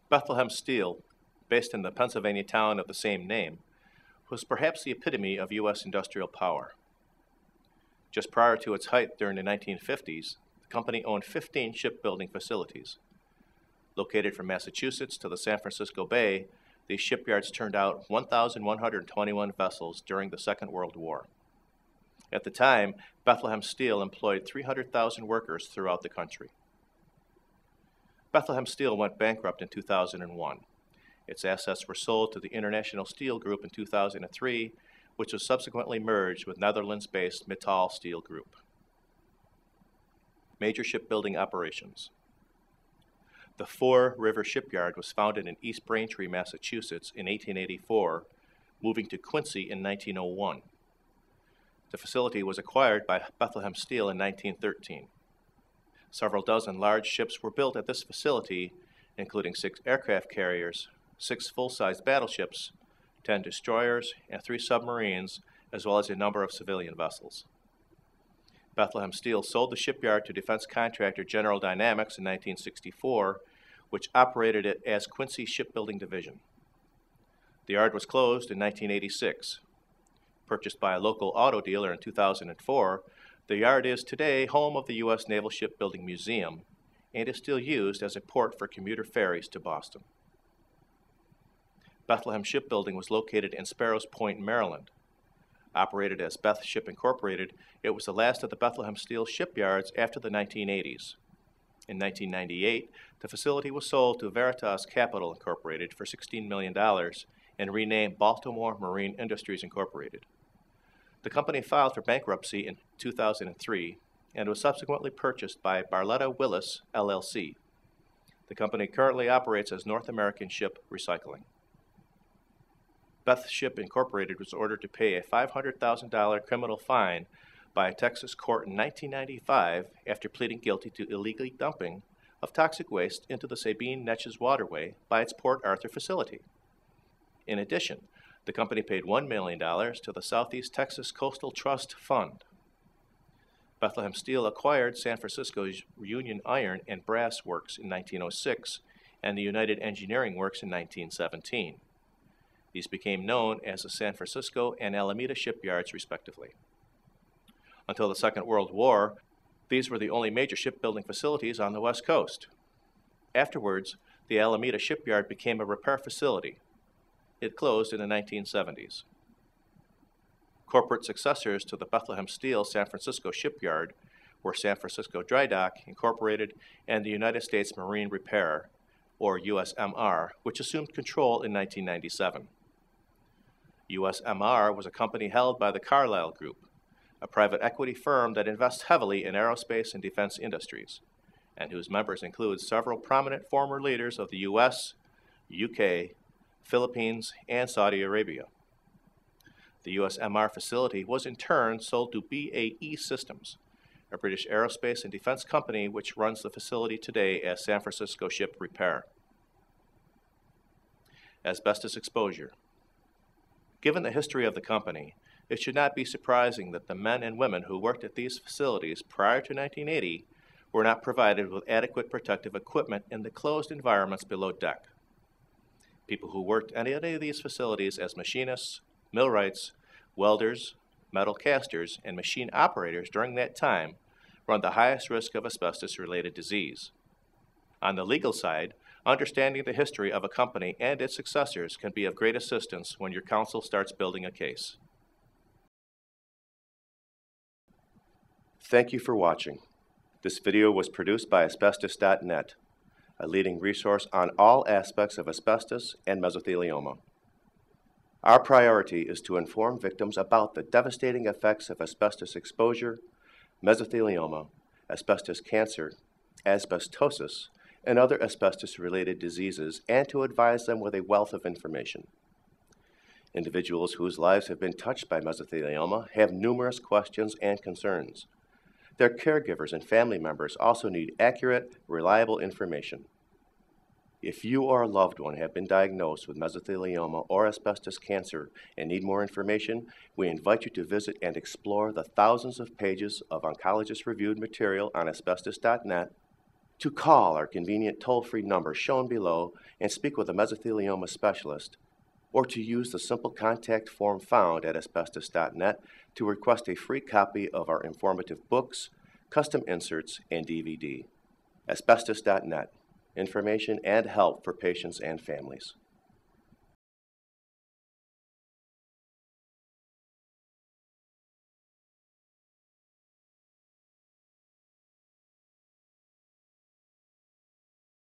Bethlehem Steel, based in the Pennsylvania town of the same name, was perhaps the epitome of U.S. industrial power. Just prior to its height during the 1950s, the company owned 15 shipbuilding facilities. Located from Massachusetts to the San Francisco Bay, these shipyards turned out 1,121 vessels during the Second World War. At the time, Bethlehem Steel employed 300,000 workers throughout the country. Bethlehem Steel went bankrupt in 2001. Its assets were sold to the International Steel Group in 2003, which was subsequently merged with Netherlands-based Mittal Steel Group. Major shipbuilding operations. The Fore River Shipyard was founded in East Braintree, Massachusetts in 1884, moving to Quincy in 1901. The facility was acquired by Bethlehem Steel in 1913. Several dozen large ships were built at this facility, including 6 aircraft carriers, 6 full-size battleships, 10 destroyers, and 3 submarines, as well as a number of civilian vessels. Bethlehem Steel sold the shipyard to defense contractor General Dynamics in 1964, which operated it as Quincy Shipbuilding Division. The yard was closed in 1986. Purchased by a local auto dealer in 2004, the yard is today home of the U.S. Naval Shipbuilding Museum and is still used as a port for commuter ferries to Boston. Bethlehem Shipbuilding was located in Sparrows Point, Maryland. Operated as Beth Ship Incorporated, it was the last of the Bethlehem Steel shipyards after the 1980s. In 1998, the facility was sold to Veritas Capital Incorporated for $16 million and renamed Baltimore Marine Industries Incorporated. The company filed for bankruptcy in 2003 and was subsequently purchased by Barletta Willis, LLC. The company currently operates as North American Ship Recycling. Beth Ship Incorporated was ordered to pay a $500,000 criminal fine by a Texas court in 1995 after pleading guilty to illegally dumping of toxic waste into the Sabine-Neches waterway by its Port Arthur facility. In addition, the company paid $1 million to the Southeast Texas Coastal Trust Fund. Bethlehem Steel acquired San Francisco's Union Iron and Brass Works in 1906 and the United Engineering Works in 1917. These became known as the San Francisco and Alameda shipyards, respectively. Until the Second World War, these were the only major shipbuilding facilities on the West Coast. Afterwards, the Alameda shipyard became a repair facility. It closed in the 1970s. Corporate successors to the Bethlehem Steel San Francisco shipyard were San Francisco Dry Dock Incorporated and the United States Marine Repair, or USMR, which assumed control in 1997. USMR was a company held by the Carlyle Group, a private equity firm that invests heavily in aerospace and defense industries, and whose members include several prominent former leaders of the U.S., UK, Philippines, and Saudi Arabia. The USMR facility was in turn sold to BAE Systems, a British aerospace and defense company which runs the facility today as San Francisco Ship Repair. Asbestos exposure. Given the history of the company, it should not be surprising that the men and women who worked at these facilities prior to 1980 were not provided with adequate protective equipment in the closed environments below deck. People who worked at any of these facilities as machinists, millwrights, welders, metal casters, and machine operators during that time run the highest risk of asbestos-related disease. On the legal side, understanding the history of a company and its successors can be of great assistance when your counsel starts building a case. Thank you for watching. This video was produced by Asbestos.Net, a leading resource on all aspects of asbestos and mesothelioma. Our priority is to inform victims about the devastating effects of asbestos exposure, mesothelioma, asbestos cancer, asbestosis, and other asbestos-related diseases, and to advise them with a wealth of information. Individuals whose lives have been touched by mesothelioma have numerous questions and concerns. Their caregivers and family members also need accurate, reliable information. If you or a loved one have been diagnosed with mesothelioma or asbestos cancer and need more information, we invite you to visit and explore the thousands of pages of oncologist-reviewed material on Asbestos.net, to call our convenient toll-free number shown below and speak with a mesothelioma specialist, or to use the simple contact form found at Asbestos.net to request a free copy of our informative books, custom inserts, and DVD. Asbestos.net, information and help for patients and families.